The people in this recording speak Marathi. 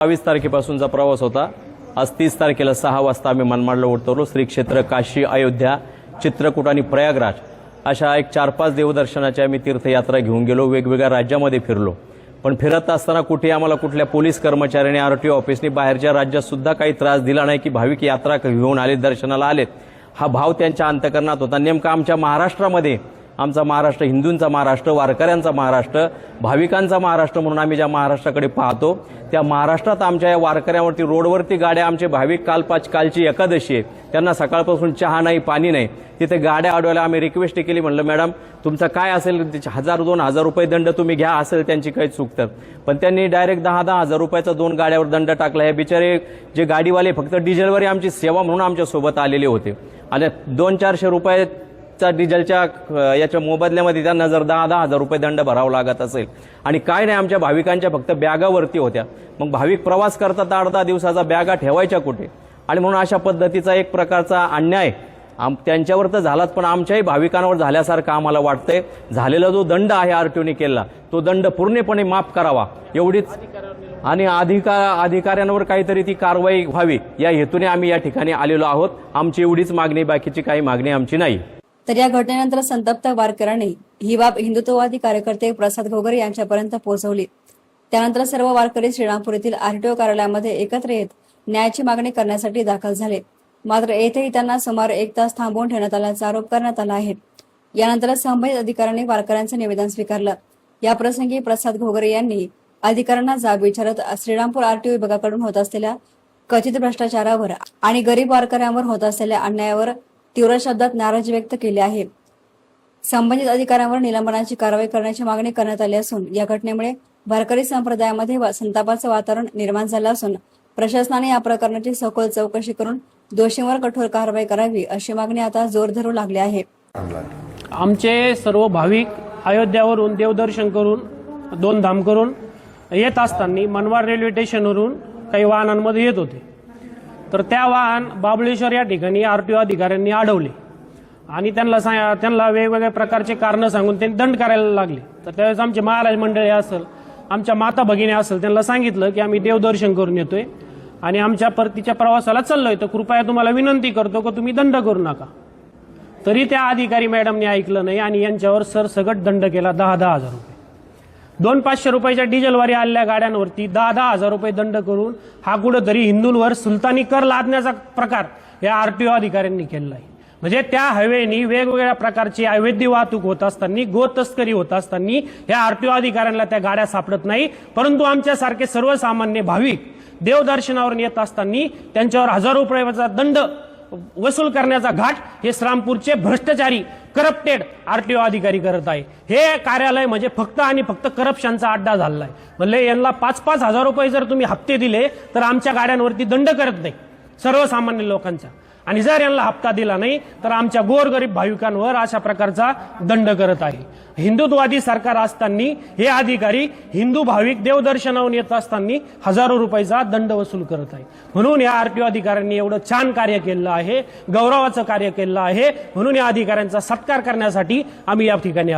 22 तारखेपासूनचा प्रवास होता। आज 30 तारखेला 6 वाजता आम्ही मनमाडला उतरलो। श्री क्षेत्र काशी, अयोध्या, चित्रकूट आणि प्रयागराज अशा एक 4-5 देवदर्शनाच्या आम्ही तीर्थयात्रा घेऊन गेलो। वेगवेगळ्या राज्यामध्ये फिरलो, पण फिरत असताना कुठे आम्हाला कुठल्या पोलीस कर्मचाऱ्यांनी आरटीओ ऑफिसने बाहेरच्या राज्यात सुद्धा काही त्रास दिला नाही की भाविक यात्रा घेऊन आले, दर्शनाला आलेत। हा भाव त्यांच्या अंतकरणात होता। नेमका आमच्या महाराष्ट्रामध्ये, आमचा महाराष्ट्र हिंदूंचा महाराष्ट्र, वारकऱ्यांचा महाराष्ट्र, भाविकांचा महाराष्ट्र म्हणून आम्ही ज्या महाराष्ट्राकडे पाहतो, त्या महाराष्ट्रात आमच्या या वारकऱ्यांवरती रोडवरती गाड्या, आमचे भाविक कालची एकादशी आहे, त्यांना सकाळपासून चहा नाही, पाणी नाही, तिथे गाड्या अडवायला आम्ही रिक्वेस्ट केली। म्हणलं मॅडम तुमचं काय असेल 1000-2000 रुपये दंड तुम्ही घ्या, असेल त्यांची काही चूक तर, पण त्यांनी डायरेक्ट 10,000 रुपयाचा 2 गाड्यावर दंड टाकला। हे बिचारे जे गाडीवाले फक्त डिझेलवर आमची सेवा म्हणून आमच्या सोबत आलेले होते आणि 200-400 रुपये डिझेलच्या याच्या मोबदल्यामध्ये त्यांना जर 10,000 रुपये दंड भरावा लागत असेल आणि काय नाही, आमच्या भाविकांच्या फक्त बॅगावरती होत्या। मग भाविक प्रवास करतात 8-10 दिवसाचा, बॅगा ठेवायच्या कुठे? आणि म्हणून अशा पद्धतीचा एक प्रकारचा अन्याय त्यांच्यावर तर झालाच, पण आमच्याही भाविकांवर झाल्यासारखं आम्हाला वाटतंय। झालेला जो दंड आहे आरटीओने केला, तो दंड पूर्णपणे माफ करावा एवढीच, आणि अधिकाऱ्यांवर काहीतरी ती कारवाई व्हावी या हेतूने आम्ही या ठिकाणी आलेलो आहोत। आमची एवढीच मागणी, बाकीची काही मागणी आमची नाही। तर या घटनेनंतर संतप्त वारकऱ्यांनी ही बाब हिंदुत्ववादी कार्यकर्ते प्रसाद घोगरे यांच्यापर्यंत पोहोचवली। त्यानंतर सर्व वारकरी श्रीरामपूर येथील आरटीओ कार्यालयामध्ये एकत्र येत न्यायाची मागणी करण्यासाठी दाखल झाले। मात्र येथेही त्यांना सुमारे 1 तास थांबवून ठेवण्यात आल्याचा आरोप करण्यात आला आहे। यानंतर संबंधित अधिकाऱ्यांनी वारकऱ्यांचं निवेदन स्वीकारलं। या प्रसंगी प्रसाद घोगरे यांनी अधिकाऱ्यांना जाब विचारत श्रीरामपूर आरटीओ विभागाकडून होत असलेल्या कथित भ्रष्टाचारावर आणि गरीब वारकऱ्यांवर होत असलेल्या अन्यायावर तीव्र शब्दात नाराजी व्यक्त केली आहे। संबंधित अधिकाऱ्यांवर निलंबनाची कारवाई करण्याची मागणी करण्यात आली असून या घटनेमुळे वारकरी संप्रदायामध्ये संतापाचं वातावरण निर्माण झालं असून प्रशासनाने या प्रकरणाची सखोल चौकशी करून दोषींवर कठोर कारवाई करावी अशी मागणी आता जोर धरू लागली आहे। आमचे सर्व भाविक अयोध्यावरून देवदर्शन करून 2 धाम करून येत असताना मनमाड रेल्वे स्टेशनवरून काही वाहनांमध्ये येत होते, तर त्या वाहन बाबळेश्वर या ठिकाणी आरटीओ अधिकाऱ्यांनी अडवले आणि त्यांना वेगवेगळ्या प्रकारचे कारण सांगून त्यांनी दंड करायला लागले। तर त्यावेळेस आमचे महाराज मंडळी असेल, आमच्या माता भगिनी असेल, त्यांना सांगितलं की आम्ही देवदर्शन करून येतोय आणि आमच्या परतीच्या प्रवासाला चाललोय, तर कृपया तुम्हाला विनंती करतो की तुम्ही दंड करू नका। तरी त्या अधिकारी मॅडमने ऐकलं नाही आणि यांच्यावर सरसगट दंड केला 10,000 रुपये। 200-500 रुपयाच्या डिझेलवारी आलेल्या गाड्यांवरती 10,000 रुपये दंड करून हा कुठंतरी हिंदूंवर सुलतानी कर लादण्याचा प्रकार या आरटीओ अधिकाऱ्यांनी केला आहे। म्हणजे त्या हायवेनी वेगवेगळ्या प्रकारची अवैध वाहतूक होत असताना, गो तस्करी होत असताना या आरटीओ अधिकाऱ्यांना त्या गाड्या सापडत नाही, परंतु आमच्यासारखे सर्वसामान्य भाविक देवदर्शनावर येत असताना त्यांच्यावर 1000 रुपयाचा दंड वसूल करण्याचा घाट हे श्रीरामपूरचे भ्रष्टाचारी करप्टेड आरटीओ अधिकारी करत आहे। हे कार्यालय म्हणजे फक्त आणि फक्त करप्शनचा अड्डा झालाय। म्हणजे यांना 5-5 हजार रुपये जर तुम्ही हप्ते दिले तर आमच्या गाड्यांवरती दंड करत नाही सर्वसामान्य लोकांचा, आणि जर यांना हप्ता दिला नाही तर आमच्या गोरगरीब भाविकांवर अशा प्रकारचा दंड करत आहे। हिंदुत्ववादी सरकार असताना हे अधिकारी हिंदू भाविक देवदर्शनावरून येत असताना हजारो रुपयाचा दंड वसूल करत आहे। म्हणून या आरटीओ अधिकाऱ्यांनी एवढं छान कार्य केलं आहे, गौरवाचं कार्य केलं आहे, म्हणून या अधिकाऱ्यांचा सत्कार करण्यासाठी आम्ही या ठिकाणी